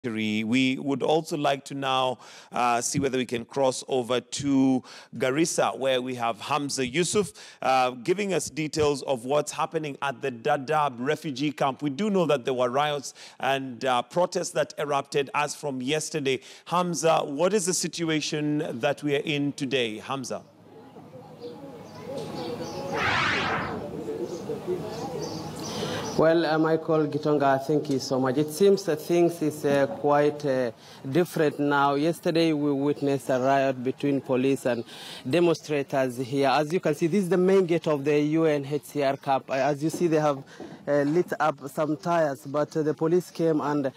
We would also like to now see whether we can cross over to Garissa, where we have Hamza Yusuf giving us details of what's happening at the Dadaab refugee camp. We do know that there were riots and protests that erupted as from yesterday. Hamza, what is the situation that we are in today? Hamza. Well, Michael Gitonga, thank you so much. It seems that things is quite different now. Yesterday, we witnessed a riot between police and demonstrators here. As you can see, this is the main gate of the UNHCR camp. As you see, they have lit up some tires, but the police came and,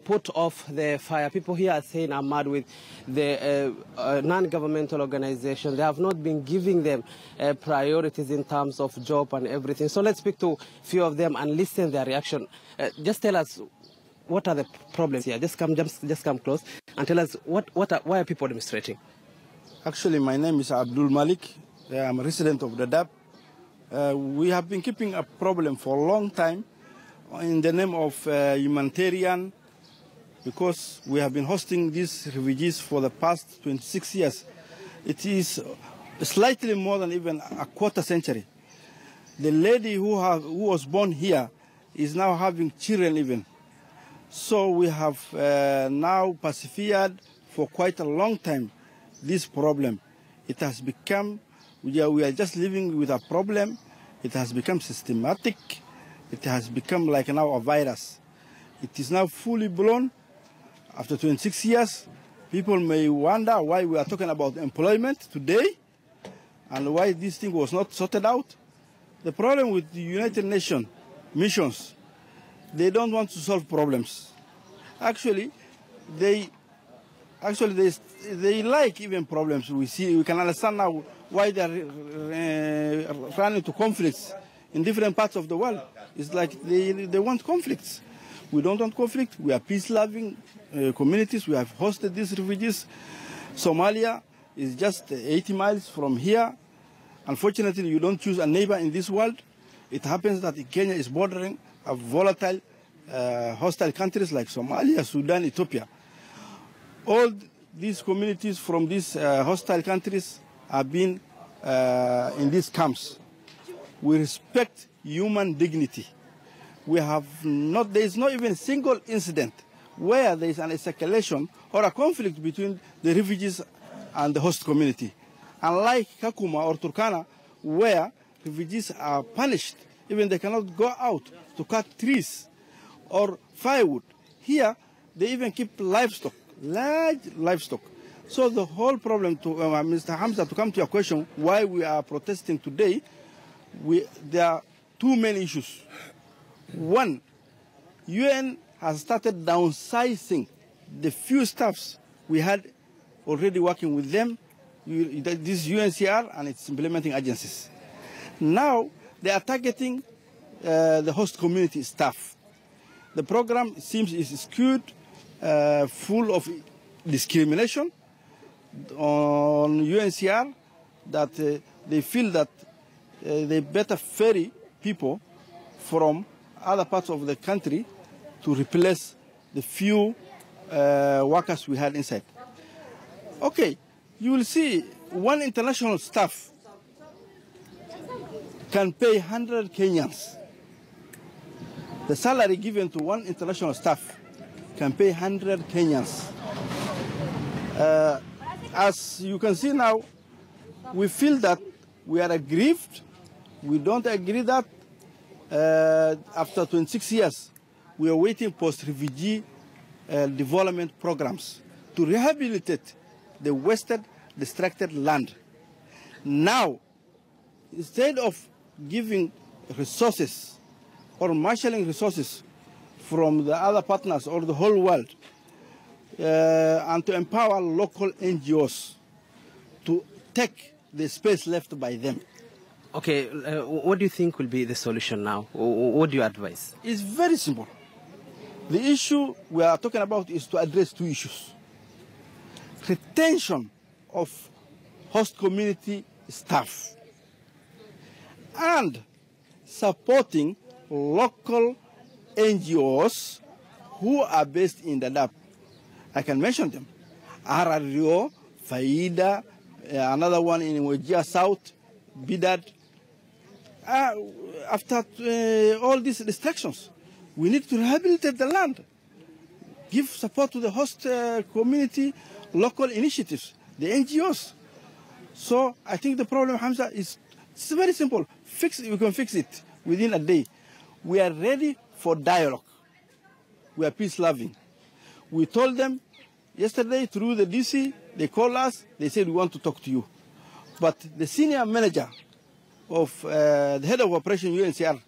put off the fire. People here are saying I'm mad with the non-governmental organization. They have not been giving them priorities in terms of job and everything. So let's speak to few of them and listen their reaction. Just tell us what are the problems here. Just come close and tell us why are people demonstrating. Actually, my name is Abdul Malik. I'm a resident of Dadaab. We have been keeping a problem for a long time in the name of humanitarian, because we have been hosting these refugees for the past 26 years. It is slightly more than even a quarter century. The lady who was born here is now having children even. So we have now persevered for quite a long time this problem. It has become, we are just living with a problem. It has become systematic. It has become like now a virus. It is now fully blown. After 26 years, people may wonder why we are talking about employment today and why this thing was not sorted out. The problem with the United Nations missions, they don't want to solve problems. Actually, they like even problems. We can understand now why they are running into conflicts in different parts of the world. It's like they want conflicts. We don't want conflict. We are peace-loving communities. We have hosted these refugees. Somalia is just 80 miles from here. Unfortunately, you don't choose a neighbor in this world. It happens that Kenya is bordering a volatile, hostile countries like Somalia, Sudan, Ethiopia. All these communities from these hostile countries have been in these camps. We respect human dignity. There is not even a single incident where there is an escalation or a conflict between the refugees and the host community. Unlike Kakuma or Turkana, where refugees are punished, even they cannot go out to cut trees or firewood. Here, they even keep livestock, large livestock. So the whole problem, to Mr. Hamza, to come to your question, why we are protesting today, there are two main issues. One, UN has started downsizing the few staffs we had already working with them. This UNCR and its implementing agencies. Now they are targeting the host community staff. The program seems is skewed, full of discrimination on UNCR, that they feel that they better ferry people from other parts of the country to replace the few workers we had inside. Okay. You will see one international staff can pay 100 Kenyans. The salary given to one international staff can pay 100 Kenyans. As you can see now, we feel that we are aggrieved. We don't agree that after 26 years, we are waiting post-refugee development programs to rehabilitate the wasted, distracted land. Now, instead of giving resources or marshalling resources from the other partners or the whole world, and to empower local NGOs to take the space left by them. Okay, what do you think will be the solution now? What do you advise? It's very simple. The issue we are talking about is to address two issues. Retention of host community staff and supporting local NGOs who are based in Dadaab. I can mention them. Arario, Faida, another one in Wajir South, Bidad. After all these restrictions, we need to rehabilitate the land, give support to the host community, local initiatives, the NGOs. So I think the problem, Hamza, it's very simple. We can fix it within a day. We are ready for dialogue. We are peace-loving. We told them yesterday through the DC, they called us, they said, we want to talk to you. But the senior manager of the head of operation UNCR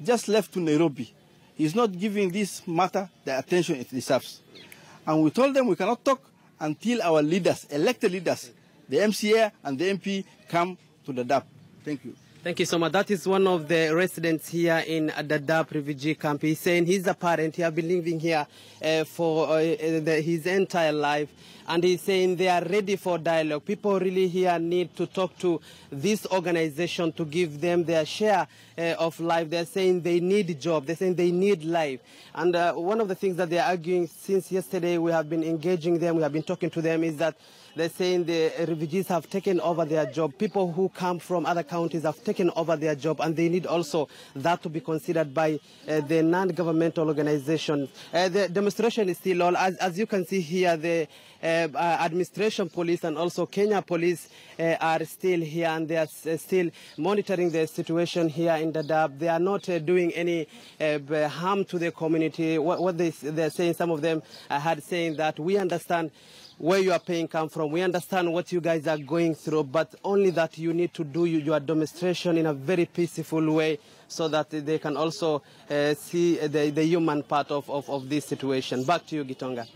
just left to Nairobi. He's not giving this matter the attention it deserves. And we told them we cannot talk until our leaders, elected leaders, the MCA and the MP, come to Dadaab. Thank you. Thank you so much. That is one of the residents here in Dadaab refugee camp. He's saying he's a parent. He has been living here for his entire life. And he's saying they are ready for dialogue. People really here need to talk to this organization to give them their share of life. They're saying they need a job. They're saying they need life. And one of the things that they're arguing since yesterday, we have been engaging them, we have been talking to them, is that they're saying the refugees have taken over their job. People who come from other counties have taken over their job, and they need also that to be considered by the non-governmental organizations. The demonstration is still on. As you can see here, the administration police and also Kenya police are still here, and they are still monitoring the situation here in Dadaab. They are not doing any harm to the community. What they're saying, some of them had saying that we understand where your pain come from. We understand what you guys are going through, but only that you need to do your demonstration in a very peaceful way so that they can also see the human part of this situation. Back to you, Gitonga.